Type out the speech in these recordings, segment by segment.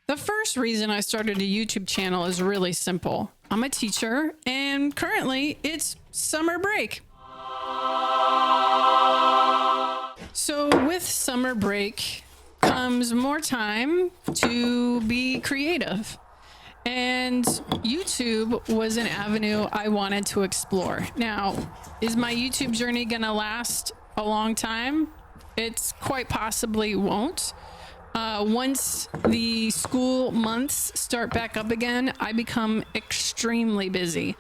The first reason I started a YouTube channel is really simple. I'm a teacher, and currently it's summer break. So with summer break comes more time to be creative. And YouTube was an avenue I wanted to explore. Now, is my YouTube journey gonna last a long time? It's quite possibly won't. Once the school months start back up again, I become extremely busy,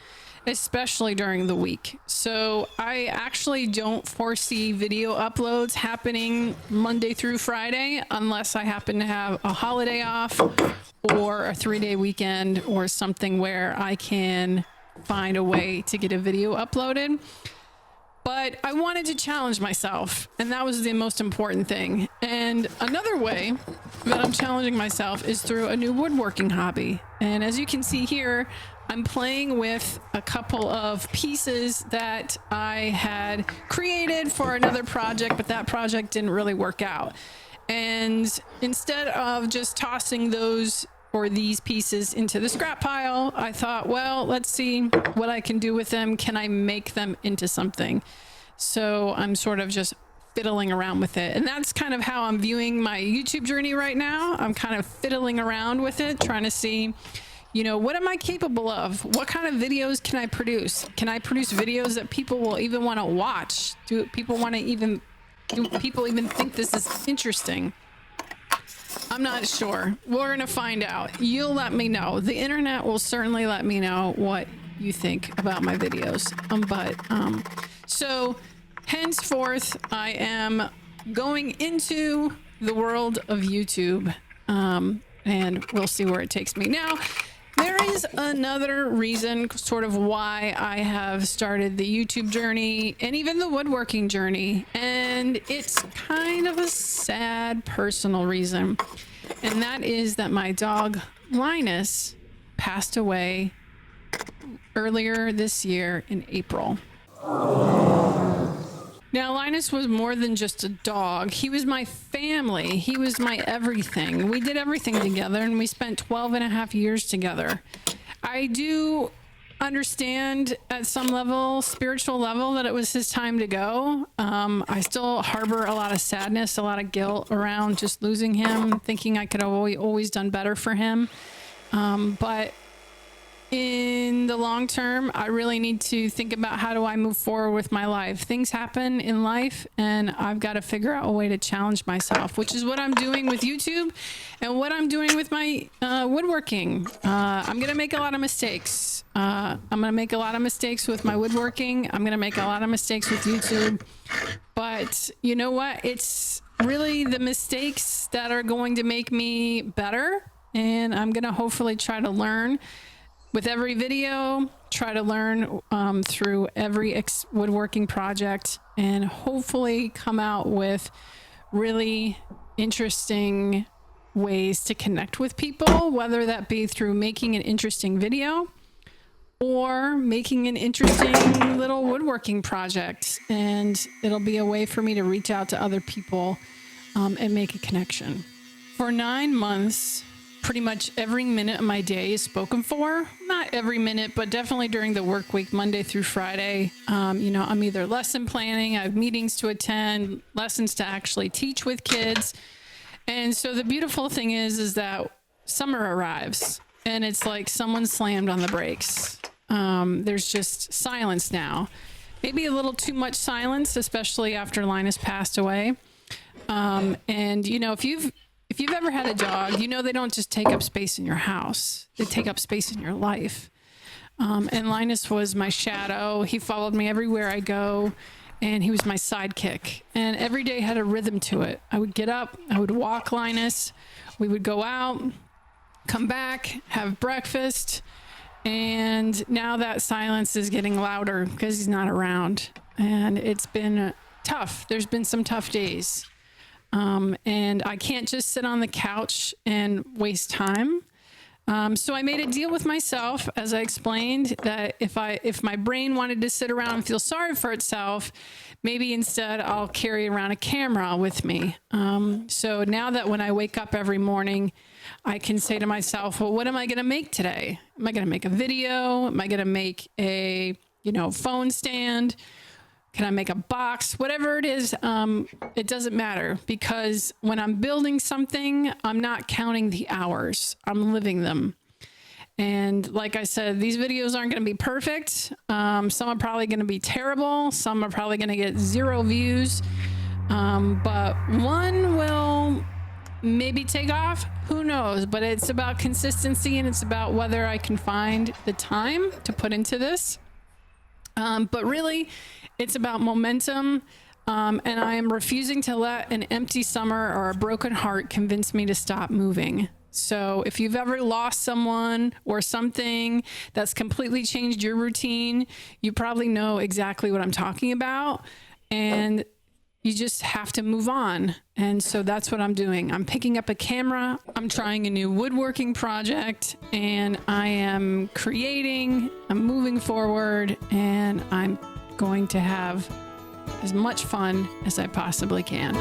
especially during the week. So I actually don't foresee video uploads happening Monday through Friday unless I happen to have a holiday off or a 3-day weekend or something where I can find a way to get a video uploaded. But I wanted to challenge myself, and that was the most important thing. And another way that I'm challenging myself is through a new woodworking hobby. And as you can see here, I'm playing with a couple of pieces that I had created for another project, but that project didn't really work out. And instead of just tossing those or these pieces into the scrap pile, I thought, well, let's see what I can do with them. Can I make them into something? So I'm sort of just fiddling around with it. And that's kind of how I'm viewing my YouTube journey right now. I'm kind of fiddling around with it, trying to see, you know, what am I capable of? What kind of videos can I produce? Can I produce videos that people will even want to watch? Do people even think this is interesting? I'm not sure. We're going to find out. You'll let me know. The internet will certainly let me know what you think about my videos. So henceforth, I am going into the world of YouTube, and we'll see where it takes me. Now, there is another reason sort of why I have started the YouTube journey and even the woodworking journey, and it's kind of a sad personal reason, and that is that my dog Linus passed away earlier this year in April. Now, Linus was more than just a dog. He was my family. He was my everything. We did everything together, and we spent 12 and a half years together. I do understand at some level, spiritual level, that it was his time to go. I still harbor a lot of sadness, a lot of guilt around just losing him, thinking I could have always done better for him. But in the long term, I really need to think about how do I move forward with my life. Things happen in life, and I've got to figure out a way to challenge myself, which is what I'm doing with YouTube and what I'm doing with my woodworking. I'm going to make a lot of mistakes. I'm going to make a lot of mistakes with my woodworking. I'm going to make a lot of mistakes with YouTube. But you know what? It's really the mistakes that are going to make me better. And I'm going to hopefully try to learn with every video, try to learn through every woodworking project, and hopefully come out with really interesting ways to connect with people, whether that be through making an interesting video or making an interesting little woodworking project. And it'll be a way for me to reach out to other people and make a connection. For 9 months, pretty much every minute of my day is spoken for. Not every minute, but definitely during the work week, Monday through Friday. You know, I'm either lesson planning, I have meetings to attend, lessons to actually teach with kids. And so the beautiful thing is that summer arrives and it's like someone slammed on the brakes. There's just silence now. Maybe a little too much silence, especially after Linus passed away. And you know, if you've ever had a dog, you know they don't just take up space in your house. They take up space in your life. And Linus was my shadow. He followed me everywhere I go, and he was my sidekick. And every day had a rhythm to it. I would get up, I would walk Linus, we would go out, come back, have breakfast, and now that silence is getting louder because he's not around. And it's been tough. There's been some tough days. And I can't just sit on the couch and waste time. So I made a deal with myself, as I explained, that if my brain wanted to sit around and feel sorry for itself, maybe instead I'll carry around a camera with me. So now that when I wake up every morning, I can say to myself, well, what am I going to make today? Am I going to make a video? Am I going to make a, phone stand? Can I make a box? Whatever it is, it doesn't matter, because when I'm building something, I'm not counting the hours. I'm living them. And like I said, these videos aren't going to be perfect. Some are probably going to be terrible. Some are probably going to get 0 views. But one will maybe take off. Who knows? But it's about consistency, and it's about whether I can find the time to put into this. But really, it's about momentum, and I am refusing to let an empty summer or a broken heart convince me to stop moving. So if you've ever lost someone or something that's completely changed your routine, you probably know exactly what I'm talking about, and you just have to move on. And so that's what I'm doing. I'm picking up a camera, I'm trying a new woodworking project, and I am creating, I'm moving forward, and I'm going to have as much fun as I possibly can.